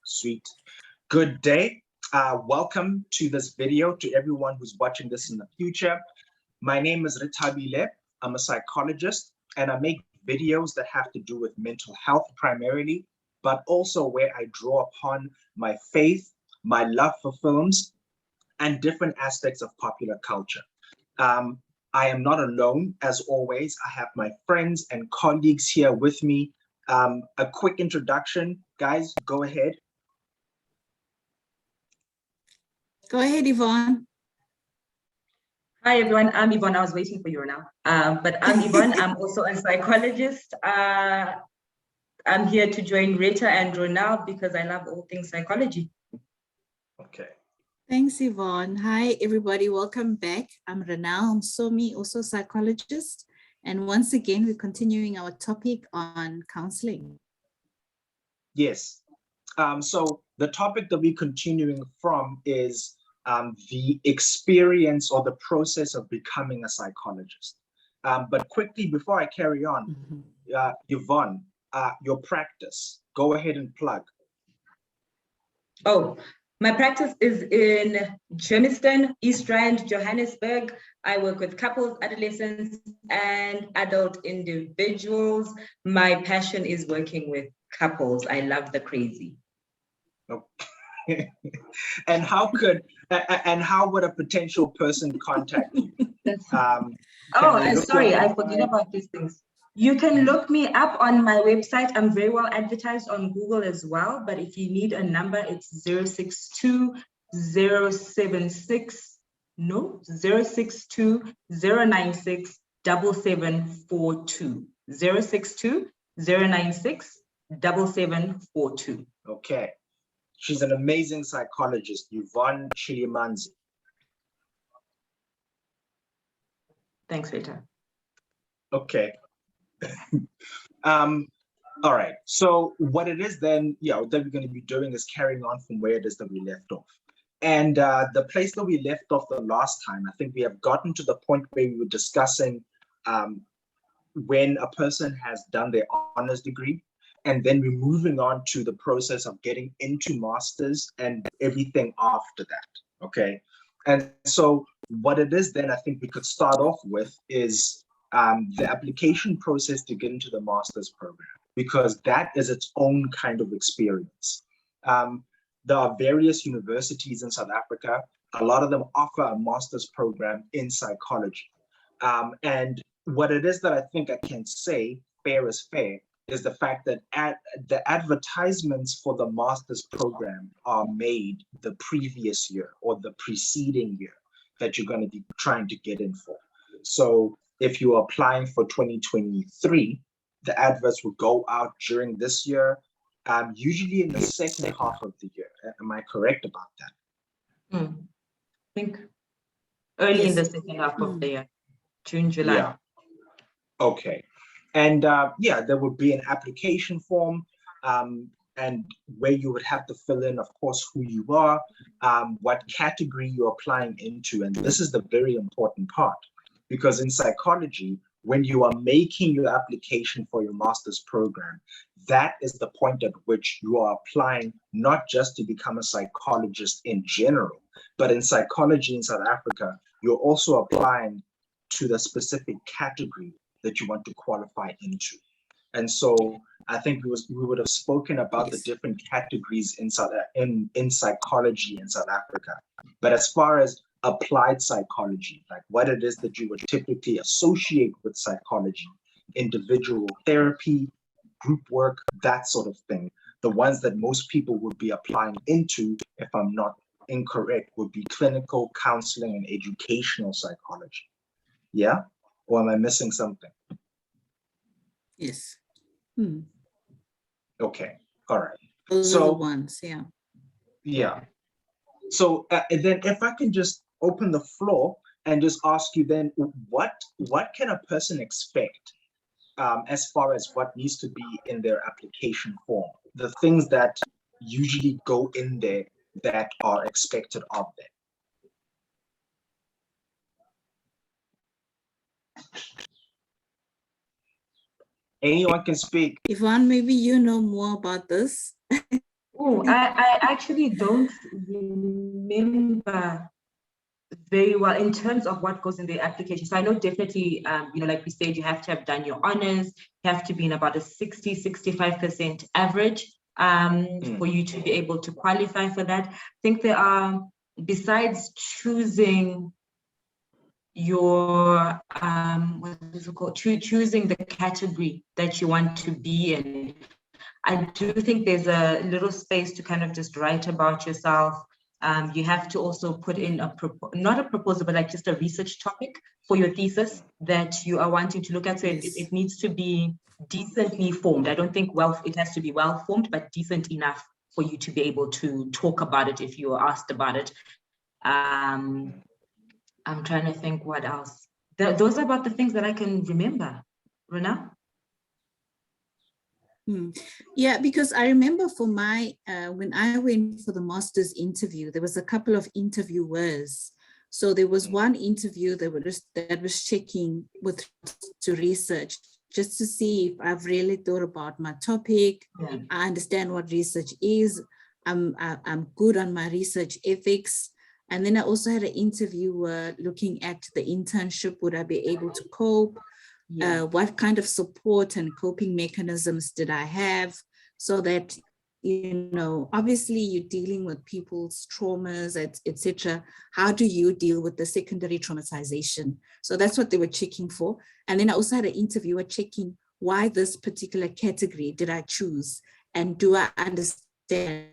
Sweet. Good day. Welcome to this video to everyone who's watching this in the future. My name is Ritabile. I'm a psychologist and I make videos that have to do with mental health primarily, but also where I draw upon my faith, my love for films, and different aspects of popular culture. I am not alone, as always. I have my friends and colleagues here with me. A quick introduction, guys, go ahead. Go ahead, Yvonne. Hi, everyone. I'm Yvonne. I was waiting for you now. But I'm Yvonne. I'm also a psychologist. I'm here to join Rita and Ronelle because I love all things psychology. Okay. Thanks, Yvonne. Hi, everybody. Welcome back. I'm Ronelle. I'm Somi, also psychologist. And once again, we're continuing our topic on counseling. Yes. So the topic that we're continuing from is the experience or the process of becoming a psychologist. But quickly, before I carry on, Yvonne, your practice, go ahead and plug. Oh, my practice is in Germiston, East Rand, Johannesburg. I work with couples, adolescents, and adult individuals. My passion is working with couples. I love the crazy. Okay. And how would a potential person contact you? Sorry, I forget about these things. You can look me up on my website. I'm very well advertised on Google as well. But if you need a number, it's 062 076 062 096 7742. 062 096 7742. Okay. She's an amazing psychologist, Yvonne Chilimanzi. Thanks, Rita. Okay. All right. So what it is then, that we're going to be doing is carrying on from where it is that we left off. And the place that we left off the last time, I think we have gotten to the point where we were discussing when a person has done their honors degree, and then we're moving on to the process of getting into masters and everything after that. Okay. And so what it is then I think we could start off with is the application process to get into the master's program, because that is its own kind of experience. There are various universities in South Africa. A lot of them offer a master's program in psychology. And what it is that I think I can say, fair is fair, is the fact that the advertisements for the master's program are made the previous year or the preceding year that you're going to be trying to get in for. So if you are applying for 2023, the adverts will go out during this year, usually in the second half of the year. Am I correct about that? I think early in the second half of the year, June, July. Yeah. Okay. And there would be an application form and where you would have to fill in, of course, who you are, what category you're applying into. And this is the very important part, because in psychology, when you are making your application for your master's program, that is the point at which you are applying not just to become a psychologist in general, but in psychology in South Africa, you're also applying to the specific category that you want to qualify into. And so I think we would have spoken about the different categories in psychology in South Africa. But as far as applied psychology, like what it is that you would typically associate with psychology, individual therapy, group work, that sort of thing, the ones that most people would be applying into, if I'm not incorrect, would be clinical, counseling, and educational psychology. Yeah? Or am I missing something? Yes. Okay. All right. Those are the ones, yeah. Yeah. So then if I can just open the floor and just ask you then, what can a person expect as far as what needs to be in their application form? The things that usually go in there that are expected of them. Anyone can speak. Yvonne, maybe you know more about this. Oh, I actually don't remember very well in terms of what goes in the application. So I know definitely, like we said, you have to have done your honors, you have to be in about a 65% average for you to be able to qualify for that. I think there are, besides choosing your, what is it called? Choosing the category that you want to be in, I do think there's a little space to kind of just write about yourself. You have to also put in not a proposal, but like just a research topic for your thesis that you are wanting to look at. So it needs to be decently formed. I don't think it has to be well formed, but decent enough for you to be able to talk about it if you are asked about it. I'm trying to think what else. Those are about the things that I can remember. Ronelle? Yeah, because I remember for my, when I went for the master's interview, there was a couple of interviewers. So there was one interview that was checking with to research, just to see if I've really thought about my topic. Yeah. I understand what research is. I'm good on my research ethics. And then I also had an interviewer looking at the internship. Would I be able to cope? Yeah. What kind of support and coping mechanisms did I have, so that, obviously you're dealing with people's traumas, etc. How do you deal with the secondary traumatization? So that's what they were checking for. And then I also had an interviewer checking why this particular category did I choose, and do I understand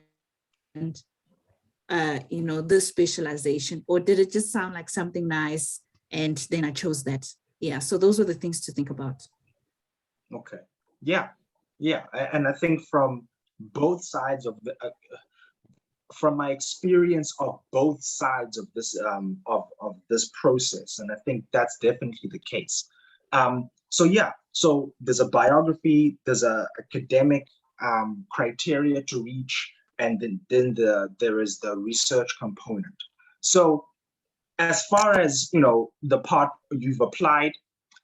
this specialization, or did it just sound like something nice and then I chose that? Yeah, so those were the things to think about. Okay. Yeah. And I think from both sides of the, from my experience of both sides of this of this process, and I think that's definitely the case. So there's a biography, there's a academic criteria to reach, and then there is the research component. So as far as the part you've applied,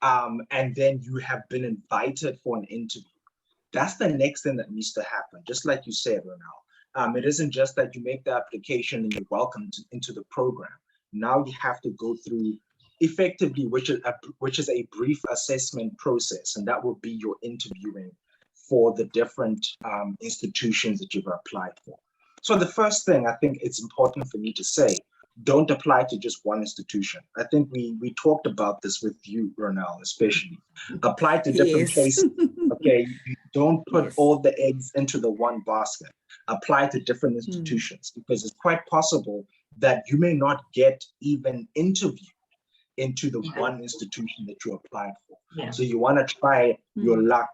and then you have been invited for an interview, that's the next thing that needs to happen. Just like you said, Ronelle, it isn't just that you make the application and you're welcomed into the program. Now you have to go through effectively, which is a brief assessment process, and that will be your interviewing for the different institutions that you've applied for. So the first thing I think it's important for me to say, don't apply to just one institution. I think we talked about this with you, Ronelle, especially. Apply to different places. Okay, you don't put all the eggs into the one basket. Apply to different institutions, because it's quite possible that you may not get even interviewed into the one institution that you applied for. Yeah. So you want to try your luck.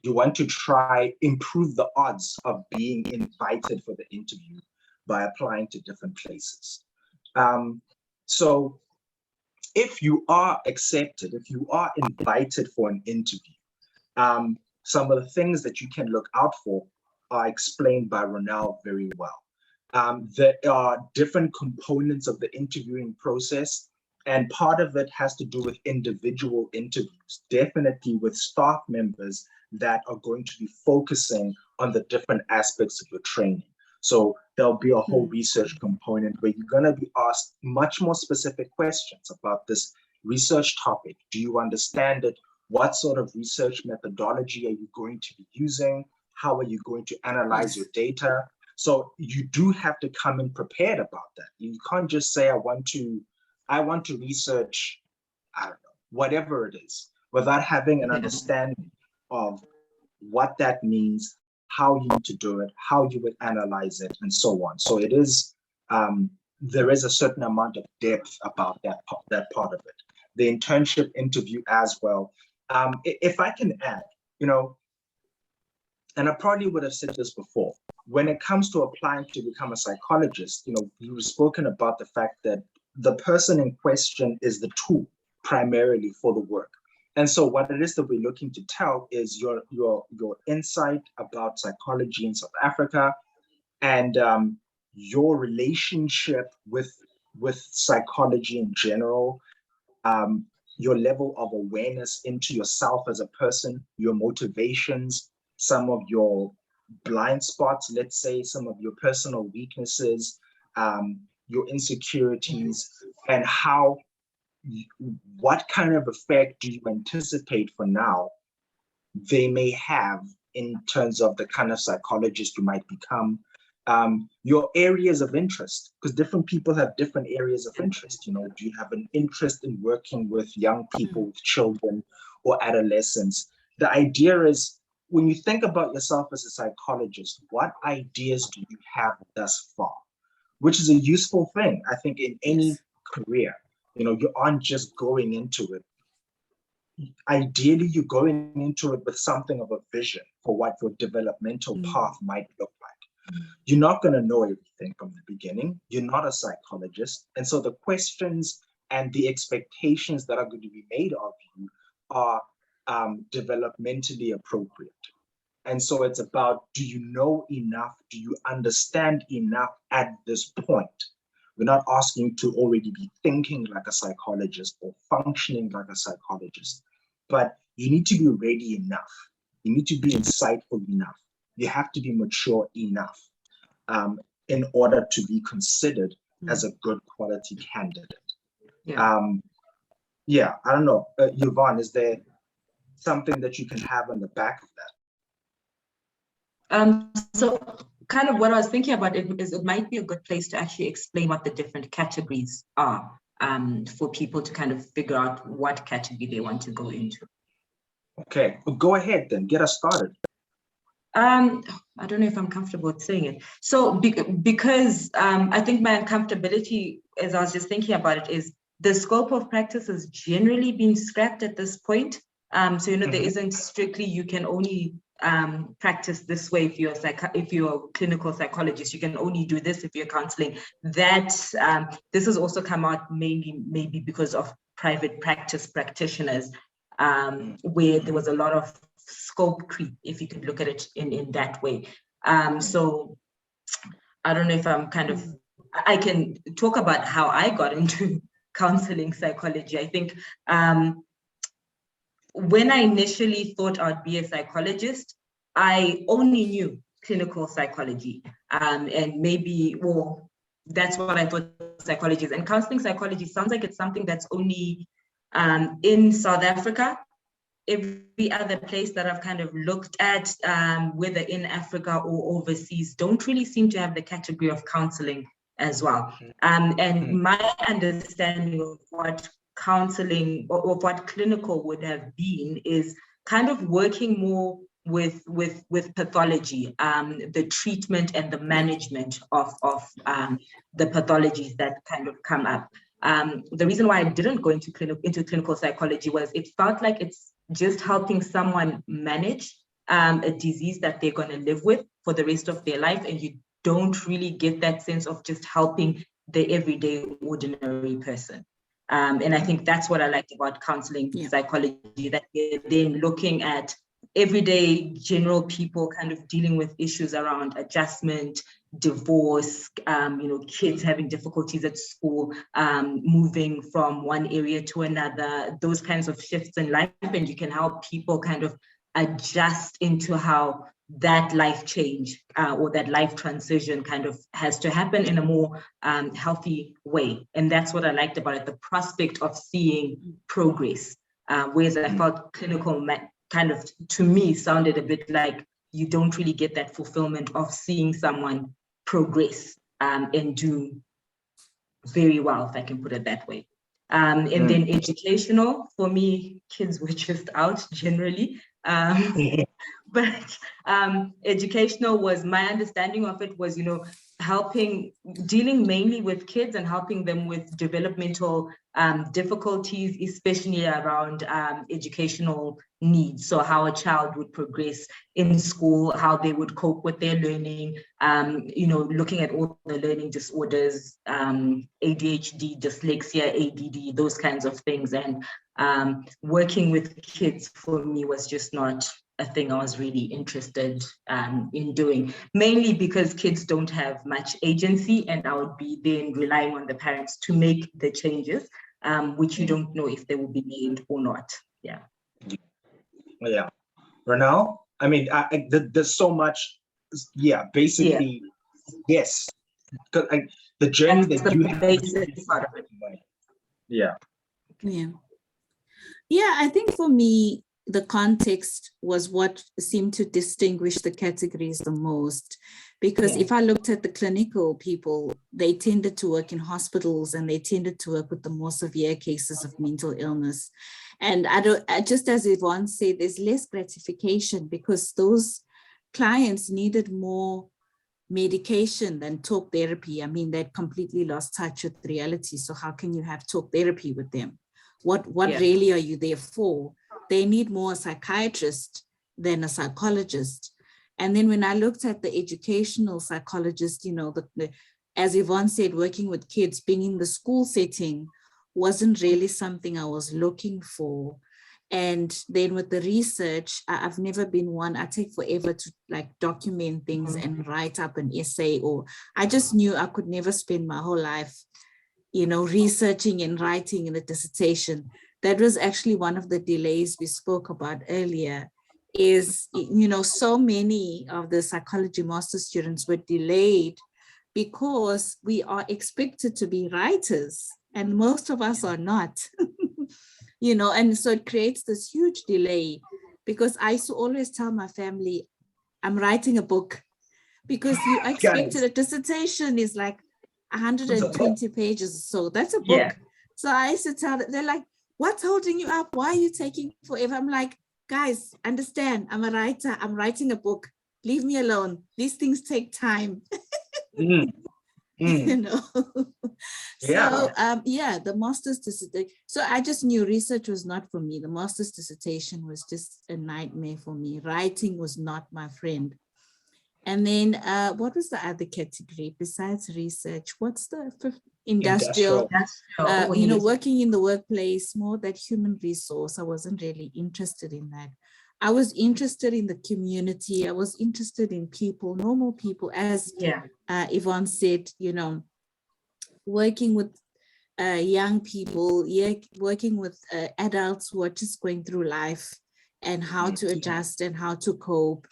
You want to try improve the odds of being invited for the interview by applying to different places. So if you are accepted, if you are invited for an interview, some of the things that you can look out for are explained by Ronelle very well. There are different components of the interviewing process, and part of it has to do with individual interviews, definitely with staff members that are going to be focusing on the different aspects of your training. So there'll be a whole research component where you're going to be asked much more specific questions about this research topic. Do you understand it? What sort of research methodology are you going to be using? How are you going to analyze your data? So you do have to come in prepared about that. You can't just say, I want to research, I don't know, whatever it is, without having an understanding of what that means, how you need to do it, how you would analyze it, and so on. So it is, there is a certain amount of depth about that part of it. The internship interview as well. If I can add, and I probably would have said this before, when it comes to applying to become a psychologist, you've spoken about the fact that the person in question is the tool primarily for the work. And so what it is that we're looking to tell is your insight about psychology in South Africa, and your relationship with psychology in general, your level of awareness into yourself as a person, your motivations, some of your blind spots, let's say some of your personal weaknesses, your insecurities, and what kind of effect do you anticipate for now they may have in terms of the kind of psychologist you might become, your areas of interest, because different people have different areas of interest. You know, do you have an interest in working with young people, with children or adolescents? The idea is, when you think about yourself as a psychologist, what ideas do you have thus far? Which is a useful thing, I think, in any career. You know, you aren't just going into it. Ideally, you're going into it with something of a vision for what your developmental path might look like. You're not going to know everything from the beginning. You're not a psychologist. And so the questions and the expectations that are going to be made of you are developmentally appropriate. And so it's about, do you know enough? Do you understand enough at this point? We're not asking to already be thinking like a psychologist or functioning like a psychologist, but you need to be ready enough. You need to be insightful enough. You have to be mature enough in order to be considered as a good quality candidate. Yeah, I don't know. Yvonne, is there something that you can have on the back of that? So kind of what I was thinking about is it might be a good place to actually explain what the different categories are for people to kind of figure out what category they want to go into. Okay, well, go ahead then, get us started. I don't know if I'm comfortable with saying it. So because I think my uncomfortability, as I was just thinking about it, is the scope of practice has generally been scrapped at this point. So, you know, there isn't strictly, you can only practice this way if you're a clinical psychologist, you can only do this if you're counseling. That this has also come out mainly maybe because of private practice practitioners, where there was a lot of scope creep, if you could look at it in that way. So I don't know if I'm kind of, I can talk about how I got into counseling psychology. I think when I initially thought I'd be a psychologist, I only knew clinical psychology, and maybe, well, that's what I thought psychology is. And counseling psychology sounds like it's something that's only in South Africa. Every other place that I've kind of looked at, whether in Africa or overseas, don't really seem to have the category of counseling as well. And my understanding of what counseling or what clinical would have been is kind of working more with pathology, the treatment and the management of the pathologies that kind of come up. The reason why I didn't go into clinical psychology was it felt like it's just helping someone manage a disease that they're going to live with for the rest of their life, and you don't really get that sense of just helping the everyday ordinary person. And I think that's what I liked about counseling psychology, that they're then looking at everyday general people kind of dealing with issues around adjustment, divorce, you know, kids having difficulties at school, moving from one area to another, those kinds of shifts in life, and you can help people kind of adjust into how that life change or that life transition kind of has to happen in a more healthy way. And that's what I liked about it, the prospect of seeing progress, whereas I felt clinical kind of, to me, sounded a bit like you don't really get that fulfillment of seeing someone progress and do very well, if I can put it that way. And then educational, for me, kids were just out generally. But educational was, my understanding of it was, you know, dealing mainly with kids and helping them with developmental difficulties, especially around educational needs. So how a child would progress in school, how they would cope with their learning, you know, looking at all the learning disorders, ADHD, dyslexia, ADD, those kinds of things. And working with kids for me was just not a thing I was really interested in doing, mainly because kids don't have much agency, and I would be then relying on the parents to make the changes, which you don't know if they will be made or not. Yeah. Yeah. Ronelle, I mean, there's so much yeah, basically, yes. Because the journey That's that the you have. basic part of it. Yeah. Yeah, I think for me, the context was what seemed to distinguish the categories the most. Because if I looked at the clinical people, they tended to work in hospitals and they tended to work with the more severe cases of mental illness. And just as Yvonne said, there's less gratification because those clients needed more medication than talk therapy. I mean, they'd completely lost touch with reality. So how can you have talk therapy with them? What really are you there for? They need more a psychiatrist than a psychologist. And then when I looked at the educational psychologist, you know, as Yvonne said, working with kids, being in the school setting wasn't really something I was looking for. And then with the research, I've never been one, I take forever to like document things and write up an essay, or I just knew I could never spend my whole life, you know, researching and writing in a dissertation. That was actually one of the delays we spoke about earlier, is, you know, so many of the psychology master students were delayed because we are expected to be writers and most of us are not. You know, and so it creates this huge delay, because I used to always tell my family, I'm writing a book, because you expected a dissertation is like 120 pages. So that's a book. So I used to tell them, they're like, what's holding you up? Why are you taking forever? I'm like, guys, understand, I'm a writer, I'm writing a book. Leave me alone. These things take time. You know. So the master's dissertation, so I just knew research was not for me. The master's dissertation was just a nightmare for me. Writing was not my friend. And then what was the other category besides research? What's the fifth? Industrial. You know, working in the workplace, more that human resource. I wasn't really interested in that. I was interested in the community. I was interested in people, normal people, as Yvonne said, you know, working with young people, working with adults who are just going through life and how to adjust and how to cope.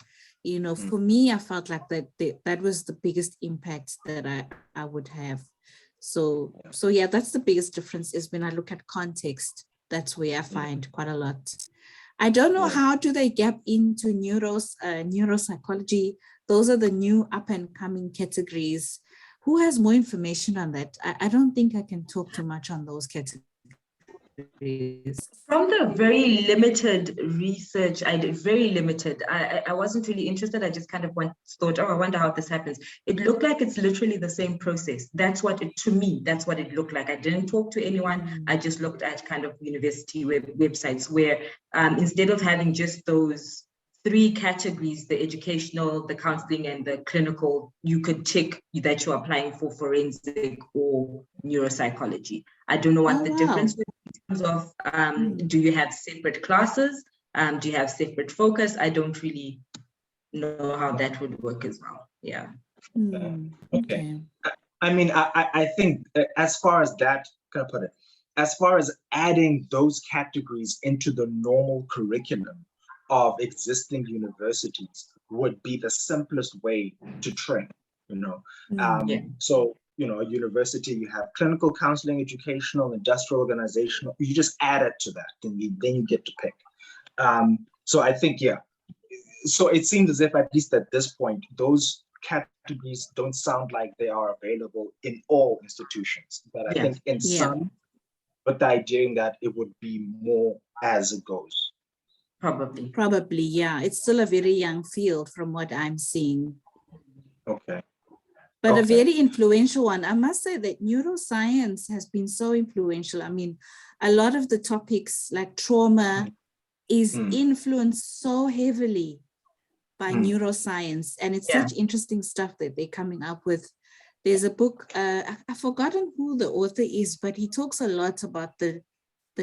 You know, for me, I felt like that was the biggest impact that I would have. So yeah, that's the biggest difference, is when I look at context, that's where I find quite a lot. I don't know how do they gap into neuropsychology. Those are the new up and coming categories. Who has more information on that? I don't think I can talk too much on those categories. From the very limited research I did, very limited, I wasn't really interested. I just kind of thought, oh, I wonder how this happens. It looked like it's literally the same process. That's what to me, that's what it looked like. I didn't talk to anyone. I just looked at kind of university websites where instead of having just those three categories, the educational, the counseling, and the clinical, you could tick that you're applying for forensic or neuropsychology. I don't know what the difference is in terms of, do you have separate classes? Do you have separate focus? I don't really know how that would work as well. Yeah. Okay. I mean, I think as far as that, can I put it, as far as adding those categories into the normal curriculum of existing universities would be the simplest way to train, you know. So, you know, a university, you have clinical, counseling, educational, industrial, organizational, you just add it to that, then you get to pick. So I think, so it seems as if, at least at this point, those categories don't sound like they are available in all institutions, but I think in some, with the idea that it would be more as it goes. Probably, yeah. It's still a very young field from what I'm seeing. Okay. But a very influential one. I must say that neuroscience has been so influential. I mean, a lot of the topics like trauma is influenced so heavily by neuroscience. And it's such interesting stuff that they're coming up with. There's a book, I've forgotten who the author is, but he talks a lot about the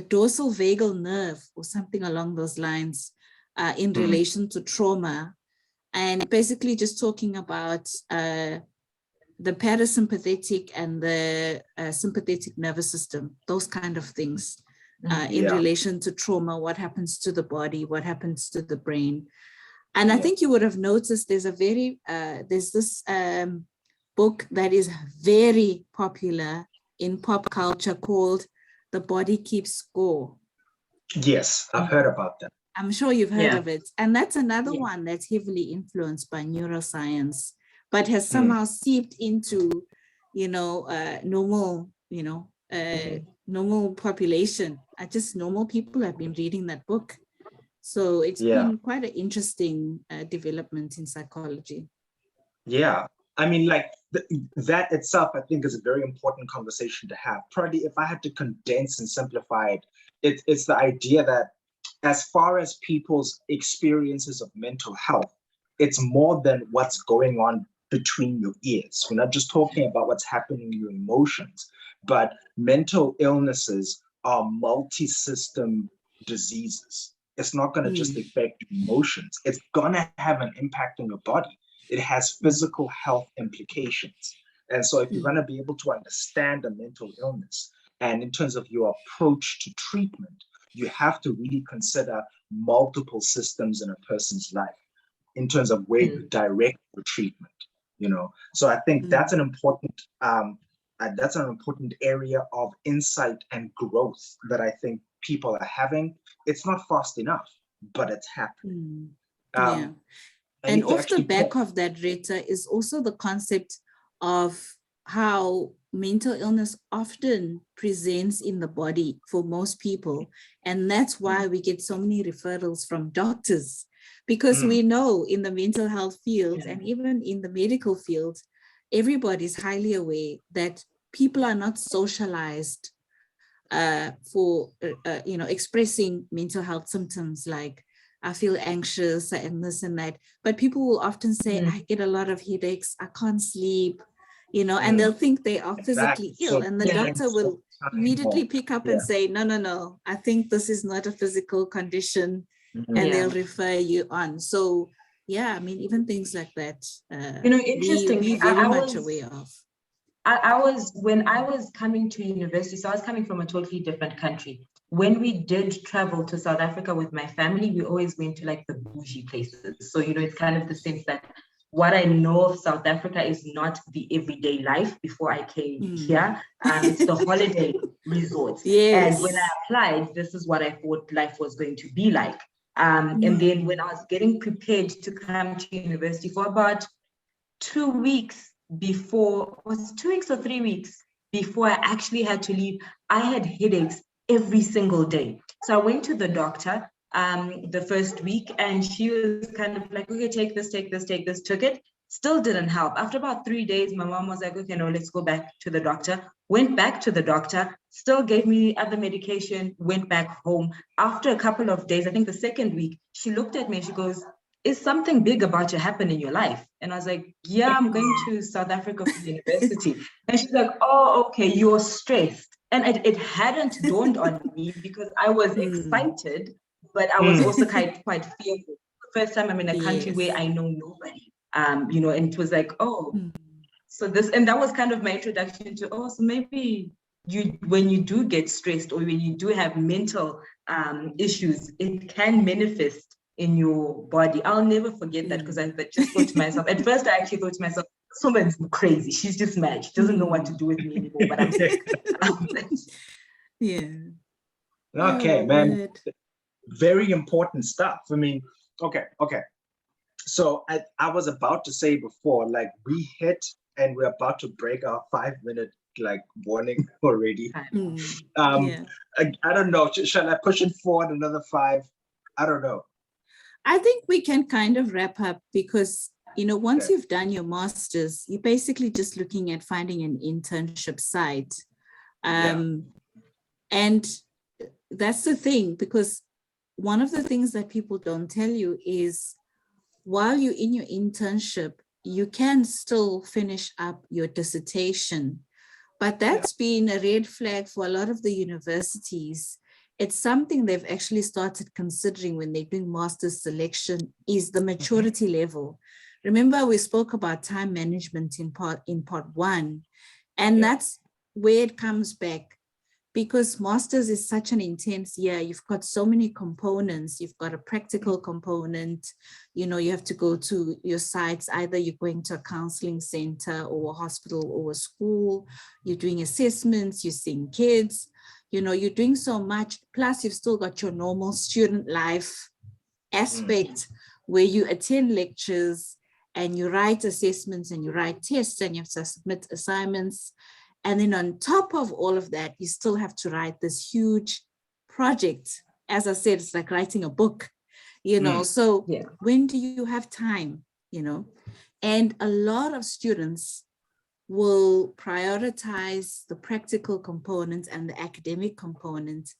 dorsal vagal nerve or something along those lines in relation to trauma, and basically just talking about the parasympathetic and the sympathetic nervous system, those kind of things in relation to trauma, what happens to the body, what happens to the brain. And I think you would have noticed there's this book that is very popular in pop culture called The Body Keeps Score. Yes, I've heard about that. I'm sure you've heard of it. And that's another Yeah. one that's heavily influenced by neuroscience, but has somehow seeped into, normal, normal population. Just normal people have been reading that book. So it's been quite an interesting development in psychology. Yeah. I mean, like that itself, I think, is a very important conversation to have. Probably if I had to condense and simplify it, it's the idea that as far as people's experiences of mental health, it's more than what's going on between your ears. We're not just talking about what's happening in your emotions, but mental illnesses are multi-system diseases. It's not going to just affect emotions. It's going to have an impact on your body. It has physical health implications. And so if you're going to be able to understand a mental illness, and in terms of your approach to treatment, you have to really consider multiple systems in a person's life in terms of where you direct your treatment, So I think that's an important area of insight and growth that I think people are having. It's not fast enough, but it's happening. And off the back of that, Rita, is also the concept of how mental illness often presents in the body for most people. And that's why we get so many referrals from doctors, because we know in the mental health field and even in the medical field, everybody's highly aware that people are not socialized for expressing mental health symptoms like I feel anxious and this and that. But people will often say, I get a lot of headaches, I can't sleep, and they'll think they are physically ill. And the doctor will immediately pick up and say, no, I think this is not a physical condition. And they'll refer you on. So, even things like that, interesting. we very much aware of. When I was coming to university, so I was coming from a totally different country. When we did travel to South Africa with my family, we always went to like the bougie places. So, it's kind of the sense that what I know of South Africa is not the everyday life before I came here. It's the holiday resorts. Yes. And when I applied, this is what I thought life was going to be like. And then when I was getting prepared to come to university for about 2 weeks before, was it 2 weeks or 3 weeks before I actually had to leave, I had headaches every single day. So I went to the doctor the first week and she was kind of like, okay, take this, took it. Still didn't help. After about 3 days, my mom was like, okay, no, let's go back to the doctor. Went back to the doctor, still gave me other medication, went back home. After a couple of days, I think the second week, she looked at me and she goes, is something big about to happen in your life? And I was like, yeah, I'm going to South Africa for university. And she's like, oh, okay, you're stressed. And it hadn't dawned on me because I was excited, but I was also quite fearful. First time I'm in a country where I know nobody, and it was like, so this, and that was kind of my introduction to, so maybe when you do get stressed or when you do have mental issues, it can manifest in your body. I'll never forget that because I just thought to myself, at first I actually thought to myself, this woman's crazy. She's just mad. She doesn't know what to do with me anymore, but I'm sick. Okay, man. Very important stuff. I mean, okay. So I was about to say before, like we hit and we're about to break our 5-minute warning already. I don't know. Shall I push it forward another 5? I don't know. I think we can kind of wrap up because, once you've done your master's, you're basically just looking at finding an internship site. And that's the thing, because one of the things that people don't tell you is while you're in your internship, you can still finish up your dissertation. But that's been a red flag for a lot of the universities. It's something they've actually started considering when they're doing master's selection is the maturity level. Remember, we spoke about time management in part 1, and that's where it comes back. because master's is such an intense year. You've got so many components. You've got a practical component. You know, you have to go to your sites. Either you're going to a counseling center or a hospital or a school. You're doing assessments. You're seeing kids. You know, you're doing so much. Plus, you've still got your normal student life aspect where you attend lectures and you write assessments and you write tests and you have to submit assignments. And then on top of all of that, you still have to write this huge project. As I said, it's like writing a book, you know, so when do you have time, you know? And a lot of students will prioritize the practical component and the academic component,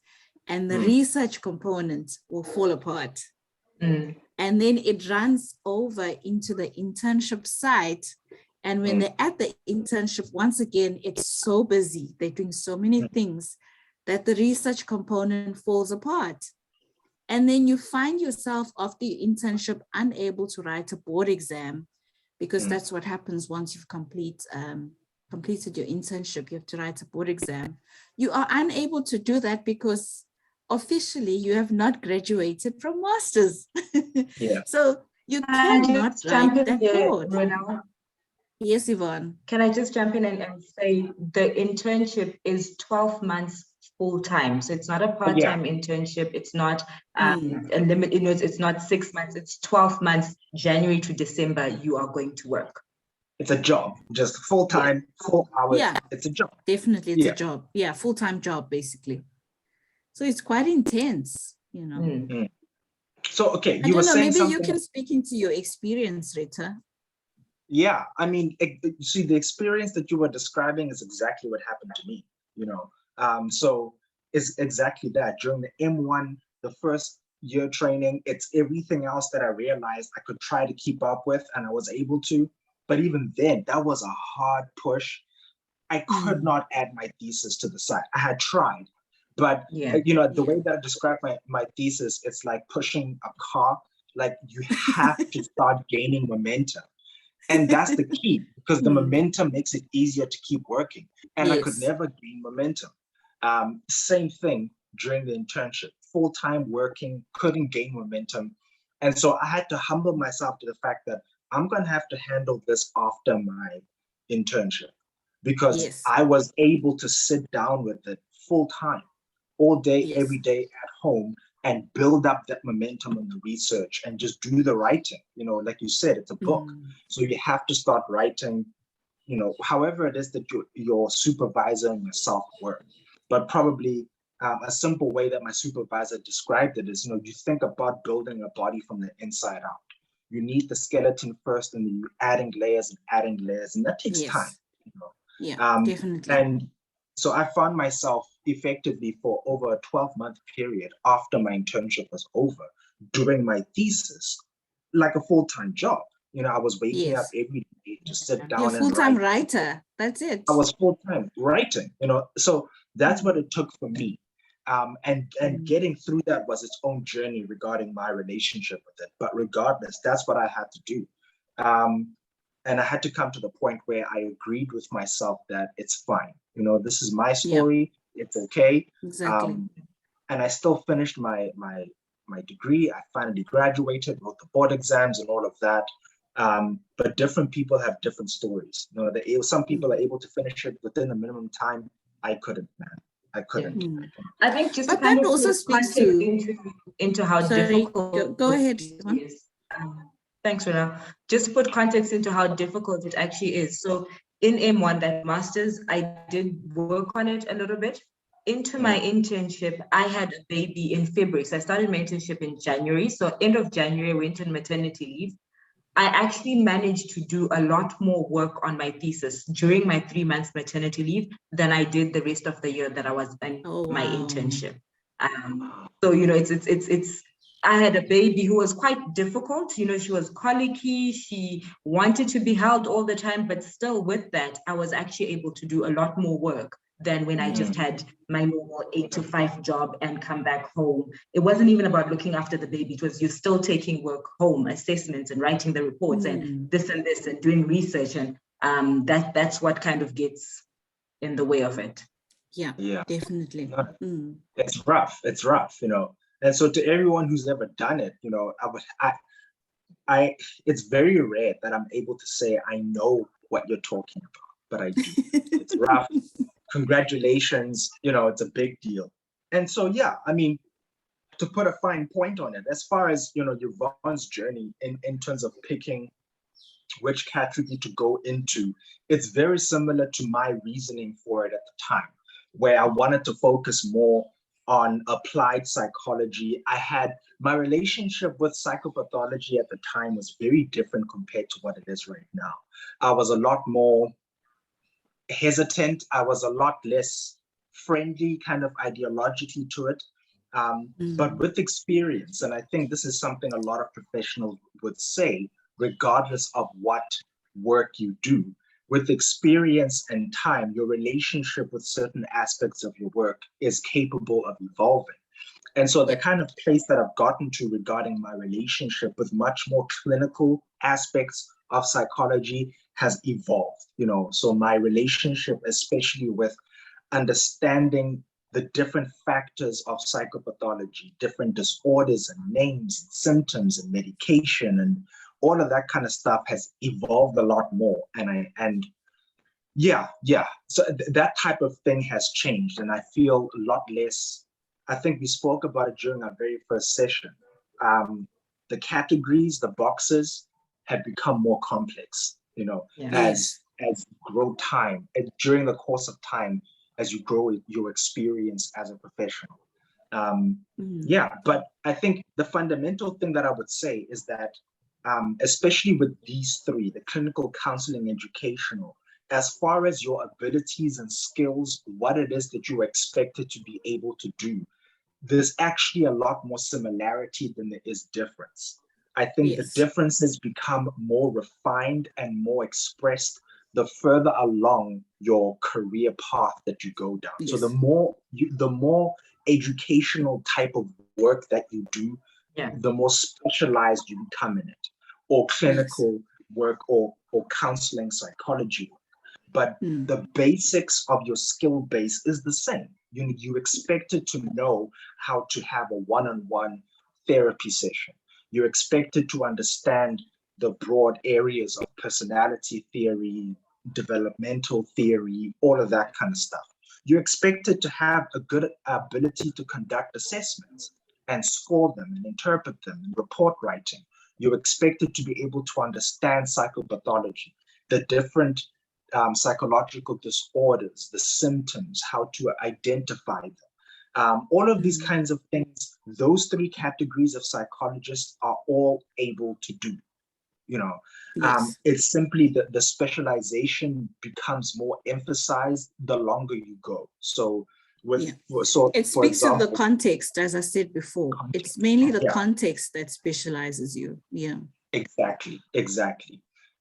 and the research component will fall apart. And then it runs over into the internship site. And when they're at the internship, once again, it's so busy. They're doing so many things that the research component falls apart. And then you find yourself after your internship unable to write a board exam, because that's what happens once you've completed your internship. You have to write a board exam. You are unable to do that because officially you have not graduated from master's. So you cannot write that board. Ronelle? Yes, Yvonne. Can I just jump in and say the internship is 12 months full time. So it's not a part-time internship. It's not a limit, you know, it's not 6 months, it's 12 months, January to December, you are going to work. It's a job, just full-time, 4 hours. Yeah, it's a job. Definitely, it's a job. Yeah, full-time job, basically. So it's quite intense, you know. So, okay, I you were don't know, saying maybe something. you can speak into your experience, Rita. Yeah, I mean, see, the experience that you were describing is exactly what happened to me, you know. So it's exactly that. During the M1, the first year training, it's everything else that I realized I could try to keep up with, and I was able to. But even then, that was a hard push. I could not add my thesis to the site. I had tried, but you know, the way that I describe my thesis, it's like pushing a car. Like you have to start gaining momentum. And that's the key, because the momentum makes it easier to keep working. And I could never gain momentum. Same thing during the internship, full-time working, couldn't gain momentum. And so I had to humble myself to the fact that I'm going to have to handle this after my internship, because I was able to sit down with it full-time, all day, every day at home, and build up that momentum in the research and just do the writing. You know, like you said, it's a book. So you have to start writing, you know, however it is that your supervisor and yourself work. But probably a simple way that my supervisor described it is, you know, you think about building a body from the inside out. You need the skeleton first, and then you're adding layers, and that takes time. You know? Yeah, definitely. And so I found myself effectively for over a 12-month period after my internship was over, doing my thesis like a full-time job. You know, I was waking up every day to sit down. You're a full-time writer. That's it. I was full-time writing, you know, so that's what it took for me. And getting through that was its own journey regarding my relationship with it. But regardless, that's what I had to do. And I had to come to the point where I agreed with myself that it's fine. You know, this is my story. It's okay. Exactly. And I still finished my degree. I finally graduated, wrote the board exams and all of that. But different people have different stories. You know, some people are able to finish it within the minimum time. I couldn't, man. I couldn't. I think just but that also speaks to into how difficult. Go ahead. Thanks, Ronelle. Just to put context into how difficult it actually is. So in M1, that master's, I did work on it a little bit. Into my internship, I had a baby in February. So I started my internship in January. So end of January, I went on maternity leave. I actually managed to do a lot more work on my thesis during my 3 months maternity leave than I did the rest of the year that I was in my internship. So, you know, it's I had a baby who was quite difficult. You know, she was colicky. She wanted to be held all the time, but still with that, I was actually able to do a lot more work than when I just had my normal 8 to 5 job and come back home. It wasn't even about looking after the baby. It was you're still taking work home, assessments and writing the reports and this and doing research. And that's what kind of gets in the way of it. Yeah. Definitely. No, it's rough. It's rough, And so to everyone who's ever done it, it's very rare that I'm able to say I know what you're talking about, but I do. It's rough. Congratulations, it's a big deal. And so, yeah, I mean, to put a fine point on it, as far as, Yvonne's journey in terms of picking which category to go into, it's very similar to my reasoning for it at the time, where I wanted to focus more on applied psychology. My relationship with psychopathology at the time was very different compared to what it is right now. I was a lot more hesitant. I was a lot less friendly kind of ideologically to it. But with experience, and I think this is something a lot of professionals would say, regardless of what work you do, with experience and time, your relationship with certain aspects of your work is capable of evolving. And so the kind of place that I've gotten to regarding my relationship with much more clinical aspects of psychology has evolved, so my relationship, especially with understanding the different factors of psychopathology, different disorders and names and symptoms and medication and all of that kind of stuff has evolved a lot more. And so that type of thing has changed, and I feel a lot less. I think we spoke about it during our very first session. The categories, the boxes have become more complex, as you grow time, during the course of time, as you grow your experience as a professional. But I think the fundamental thing that I would say is that, especially with these three, the clinical, counseling, educational, as far as your abilities and skills, what it is that you are expected to be able to do, there's actually a lot more similarity than there is difference. I think the differences become more refined and more expressed the further along your career path that you go down. So the more educational type of work that you do, the more specialized you become in it, or clinical work or counseling psychology. But the basics of your skill base is the same. You expected to know how to have a one-on-one therapy session. You're expected to understand the broad areas of personality theory, developmental theory, all of that kind of stuff. You're expected to have a good ability to conduct assessments and score them and interpret them and report writing. You're expected to be able to understand psychopathology, the different psychological disorders, the symptoms, how to identify them. All of these kinds of things, those three categories of psychologists are all able to do. It's simply the specialization becomes more emphasized the longer you go. So it speaks to the context, as I said before. It's mainly the context that specializes you. Exactly.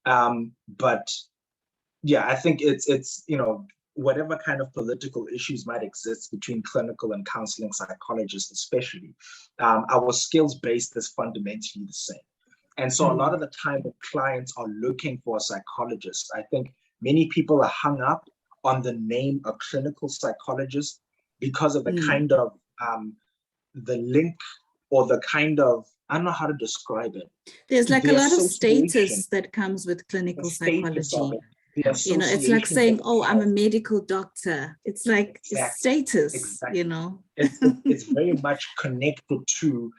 But I think it's whatever kind of political issues might exist between clinical and counseling psychologists, especially, our skills base is fundamentally the same. And so a lot of the time when clients are looking for a psychologist, I think many people are hung up on the name of clinical psychologist because of the kind of the link or the kind of, I don't know how to describe it. There's like a lot of status that comes with clinical psychology. It's like saying, oh, I'm a medical doctor. It's like status, It's very much connected to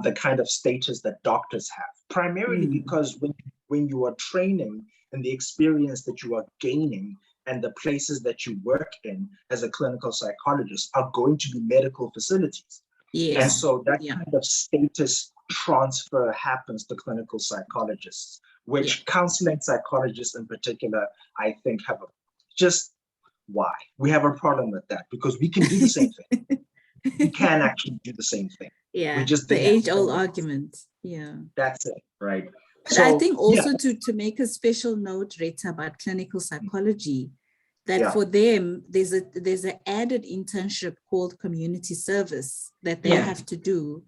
the kind of status that doctors have, primarily because when you are training and the experience that you are gaining and the places that you work in as a clinical psychologist are going to be medical facilities. And so that kind of status transfer happens to clinical psychologists, which counseling psychologists in particular, I think, have why? We have a problem with that because we can do the same thing. We can actually do the same thing. We just the age-old argument. That's it, right? But so, I think also to make a special note, Rita, about clinical psychology, that for them, there's an added internship called community service that they have to do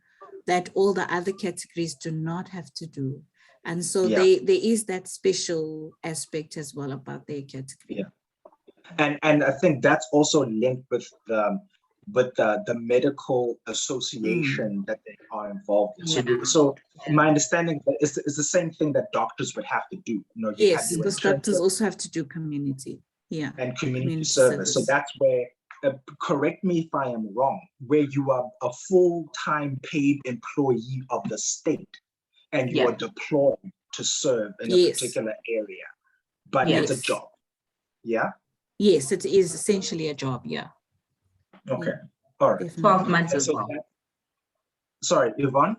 that all the other categories do not have to do. And so there is that special aspect as well about their category. And I think that's also linked with the medical association that they are involved in. So my understanding is the same thing that doctors would have to do. You know, you have Yes, your because doctors internship also have to do community. Yeah. and community service. So that's where, correct me if I am wrong, where you are a full-time paid employee of the state and you are deployed to serve in a particular area, but it's a job. Yeah. Yes, it is essentially a job. Yeah. Okay. All right. Definitely. 12 months as So well. Sorry, Yvonne?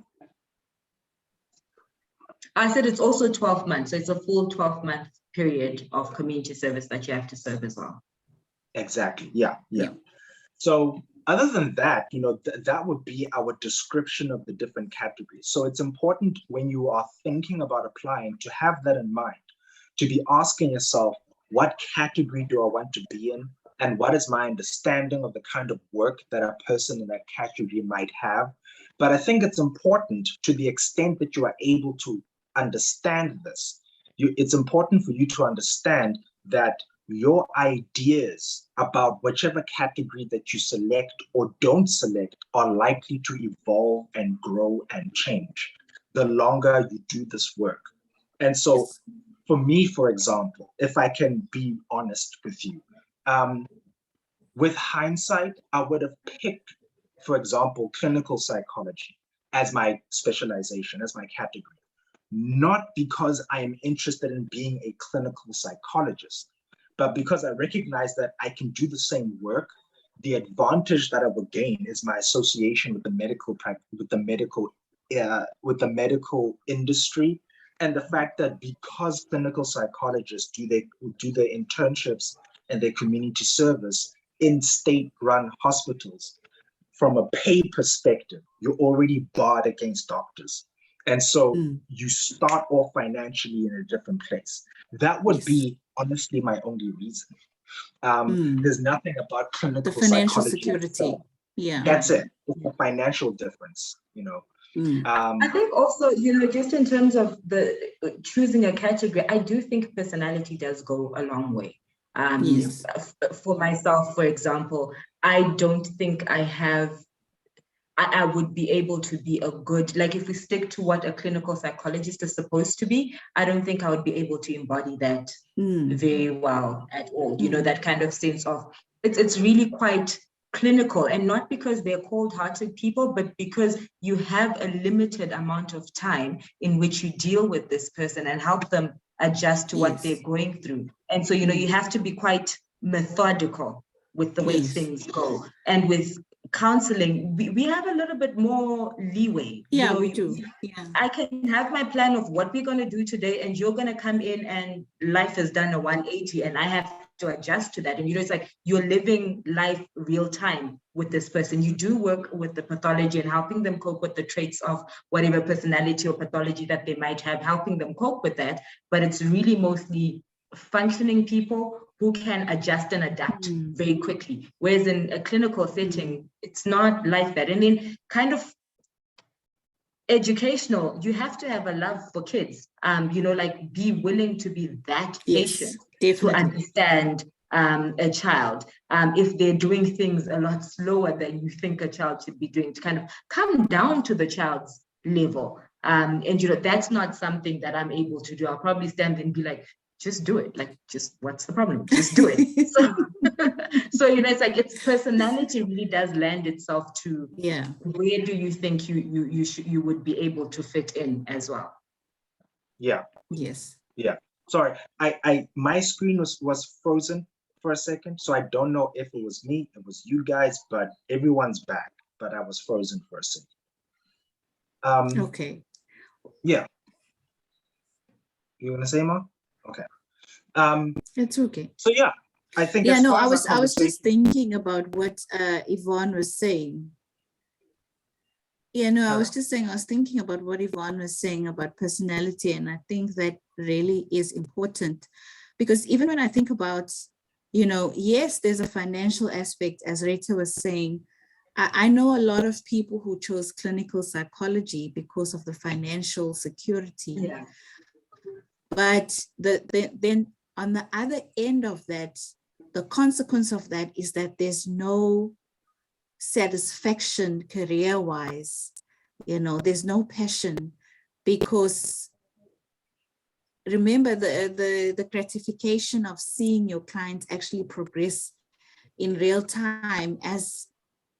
I said it's also 12 months. So it's a full 12-month period of community service that you have to serve as well. Exactly. Yeah. So other than that, you know, that would be our description of the different categories. So it's important when you are thinking about applying to have that in mind, to be asking yourself, what category do I want to be in? And what is my understanding of the kind of work that a person in that category might have? But I think it's important, to the extent that you are able to understand this, it's important for you to understand that your ideas about whichever category that you select or don't select are likely to evolve and grow and change the longer you do this work. And so for me, for example, if I can be honest with you, with hindsight, I would have picked, for example, clinical psychology as my specialization, as my category, not because I am interested in being a clinical psychologist, but because I recognize that I can do the same work. The advantage that I would gain is my association with the medical industry, and the fact that because clinical psychologists do their internships and their community service in state-run hospitals, from a pay perspective, you're already barred against doctors. And so you start off financially in a different place. That would be honestly my only reason. There's nothing about clinical the financial psychology security. itself. Yeah. That's it. It's the financial difference, you know. I think also, you know, just in terms of the choosing a category, I do think personality does go a long way. For myself, for example, I don't think I would be able to be a good, like if we stick to what a clinical psychologist is supposed to be, I don't think I would be able to embody that very well at all. You know, that kind of sense of, it's really quite clinical, and not because they're cold-hearted people, but because you have a limited amount of time in which you deal with this person and help them adjust to what they're going through. And so, you know, you have to be quite methodical with the way things go. And with counseling, we have a little bit more leeway. Yeah, you know, we do. I can have my plan of what we're going to do today, and you're going to come in and life has done a 180 and I have to adjust to that. And, you know, it's like you're living life real time with this person. You do work with the pathology and helping them cope with the traits of whatever personality or pathology that they might have, helping them cope with that. But it's really mostly functioning people who can adjust and adapt very quickly. Whereas in a clinical setting, it's not like that. And then kind of educational, you have to have a love for kids, you know, like be willing to be that patient to understand a child. If they're doing things a lot slower than you think a child should be doing, to kind of come down to the child's level. And, you know, that's not something that I'm able to do. I'll probably stand and be like, just do it. Like, just what's the problem? Just do it. So, you know, it's like its personality really does lend itself to where do you think you would be able to fit in as well? Yeah. Yes. Yeah. Sorry, my screen was frozen for a second, so I don't know if it was me, it was you guys, but everyone's back. But I was frozen for a second. Okay. Yeah. You wanna say more? Okay. It's okay. So yeah, I think I was just thinking about what Yvonne was saying. I was just saying, I was thinking about what Yvonne was saying about personality, and I think that really is important, because even when I think about, you know, yes, there's a financial aspect, as Rita was saying. I know a lot of people who chose clinical psychology because of the financial security. But then on the other end of that, the consequence of that is that there's no satisfaction career-wise, there's no passion, because remember the gratification of seeing your clients actually progress in real time, as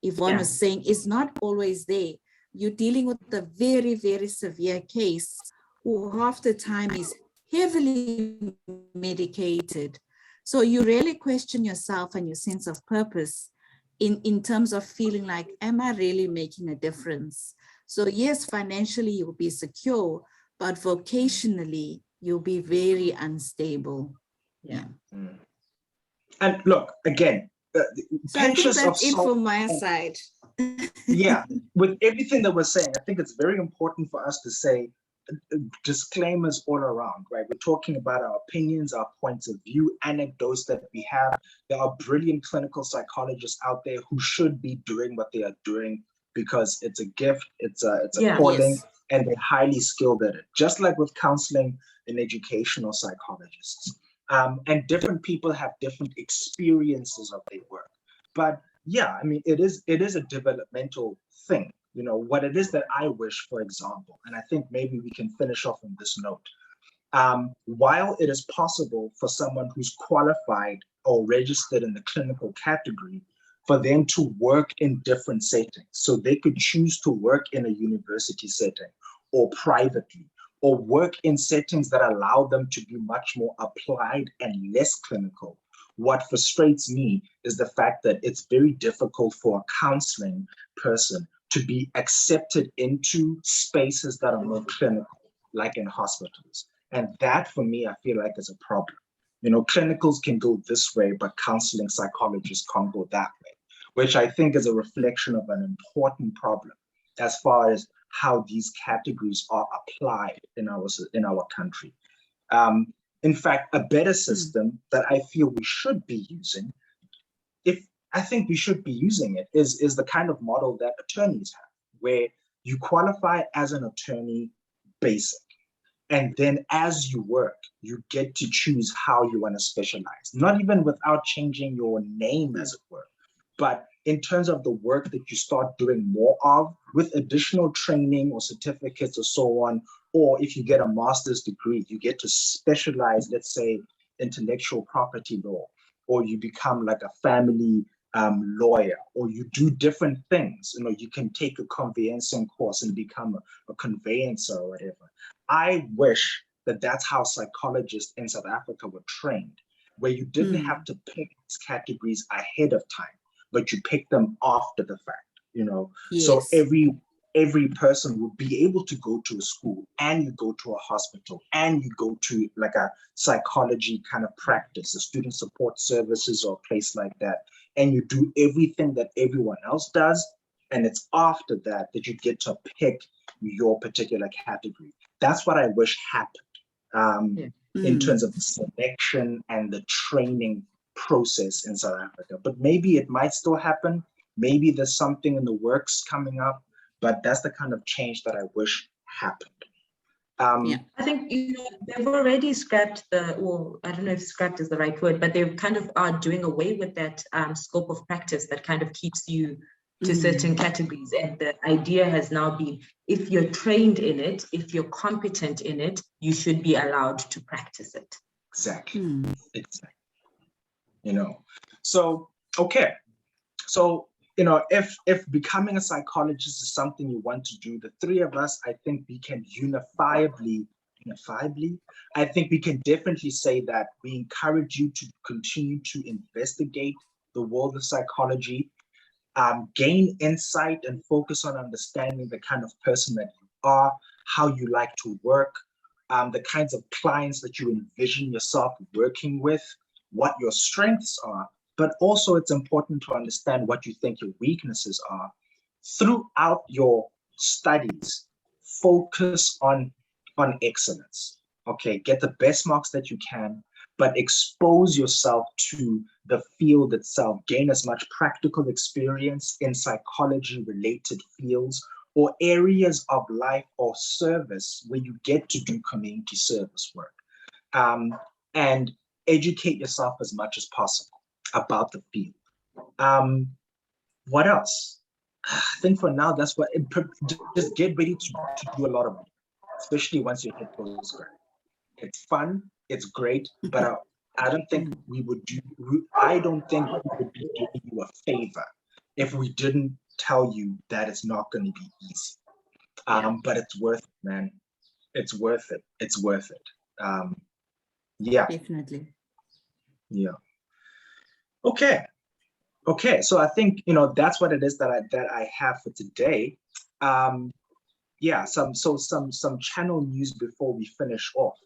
Yvonne was saying, is not always there. You're dealing with a very, very severe case who half the time is heavily medicated. So you really question yourself and your sense of purpose in terms of feeling like, am I really making a difference? So yes, financially you'll be secure, but vocationally you'll be very unstable. Yeah. And look, again, so I think that's it from my side. Yeah, with everything that we're saying, I think it's very important for us to say disclaimers all around, right? We're talking about our opinions, our points of view, anecdotes that we have. There are brilliant clinical psychologists out there who should be doing what they are doing because it's a gift, it's a calling, and they're highly skilled at it. Just like with counseling and educational psychologists. And different people have different experiences of their work. But yeah, I mean, it is a developmental thing. What it is that I wish, for example, and I think maybe we can finish off on this note. While it is possible for someone who's qualified or registered in the clinical category for them to work in different settings, so they could choose to work in a university setting or privately, or work in settings that allow them to be much more applied and less clinical. What frustrates me is the fact that it's very difficult for a counseling person to be accepted into spaces that are more clinical, like in hospitals. And that, for me, I feel like is a problem. Clinicals can go this way, but counseling psychologists can't go that way, which I think is a reflection of an important problem as far as how these categories are applied in our country. In fact, a better system that I feel we should be using, I think we should be using it, is the kind of model that attorneys have, where you qualify as an attorney basic. And then as you work, you get to choose how you want to specialize, not even without changing your name, as it were, but in terms of the work that you start doing more of with additional training or certificates or so on. Or if you get a master's degree, you get to specialize, let's say, intellectual property law, or you become like a family lawyer, or you do different things. You can take a conveyancing course and become a conveyancer or whatever. I wish that that's how psychologists in South Africa were trained, where you didn't have to pick these categories ahead of time, but you pick them after the fact. Yes. So every person would be able to go to a school, and you go to a hospital, and you go to like a psychology kind of practice, a student support services or a place like that, and you do everything that everyone else does, and it's after that you get to pick your particular category. That's what I wish happened in terms of the selection and the training process in South Africa. But maybe it might still happen. Maybe there's something in the works coming up, but that's the kind of change that I wish happened. I think they've already scrapped I don't know if scrapped is the right word, but they kind of are doing away with that scope of practice that kind of keeps you to certain categories. And the idea has now been, if you're trained in it, if you're competent in it, you should be allowed to practice it. Exactly. So, okay. So, if becoming a psychologist is something you want to do, the three of us, I think we can unifiably, I think we can definitely say that we encourage you to continue to investigate the world of psychology, gain insight and focus on understanding the kind of person that you are, how you like to work, the kinds of clients that you envision yourself working with, what your strengths are, but also it's important to understand what you think your weaknesses are. Throughout your studies, focus on excellence. Okay, get the best marks that you can, but expose yourself to the field itself. Gain as much practical experience in psychology-related fields or areas of life or service where you get to do community service work. And educate yourself as much as possible. about the field. What else? I think for now, that's what, just get ready to do a lot of it, especially once you hit postgrad. It's fun, it's great, but I don't think we would be doing you a favor if we didn't tell you that it's not going to be easy. But it's worth it, man. It's worth it. It's worth it. Yeah. Definitely. Yeah. Okay. So I think, that's what it is that I have for today. Yeah, some channel news before we finish off.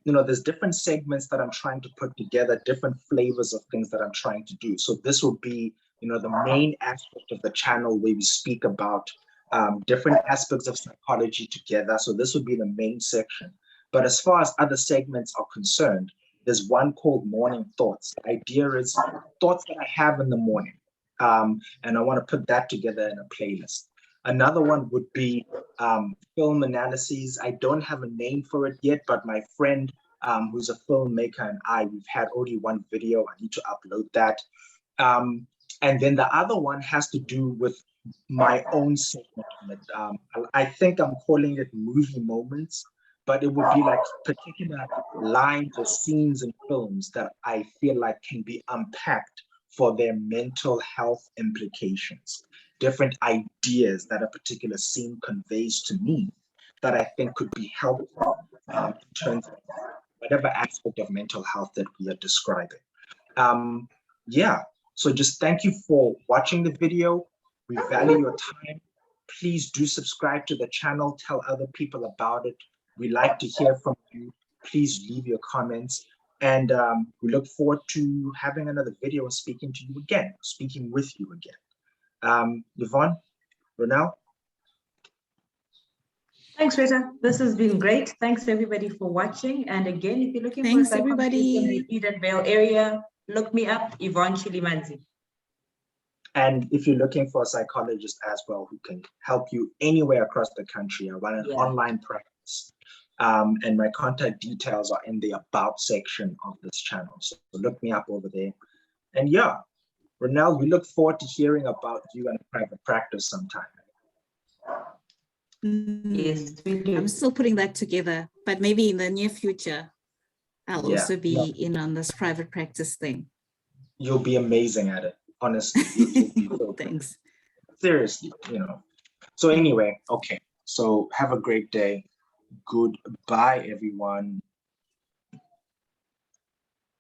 There's different segments that I'm trying to put together, different flavors of things that I'm trying to do. So this will be, the main aspect of the channel where we speak about different aspects of psychology together. So this would be the main section. But as far as other segments are concerned, there's one called Morning Thoughts. The idea is thoughts that I have in the morning. And I want to put that together in a playlist. Another one would be film analyses. I don't have a name for it yet, but my friend who's a filmmaker and we've had already one video. I need to upload that. And then the other one has to do with my own segment. I think I'm calling it movie moments, but it would be like particular lines or scenes in films that I feel like can be unpacked for their mental health implications. Different ideas that a particular scene conveys to me that I think could be helpful in terms of whatever aspect of mental health that we are describing. Yeah, so just thank you for watching the video. We value your time. Please do subscribe to the channel, tell other people about it. We like to hear from you. Please leave your comments. And we look forward to having another video and speaking with you again. Yvonne, Ronelle? Thanks, Rita. This has been great. Thanks, everybody, for watching. And again, if you're looking Thanks, for everybody. in the Edenvale area, look me up, Yvonne Chilimanzi. And if you're looking for a psychologist as well who can help you anywhere across the country, I run an online practice. And my contact details are in the About section of this channel. So look me up over there. And yeah, Ronelle, we look forward to hearing about you and private practice sometime. Yes, we do. I'm still putting that together, but maybe in the near future, I'll also be in on this private practice thing. You'll be amazing at it, honestly. Thanks. Seriously, So anyway, okay. So have a great day. Goodbye, everyone.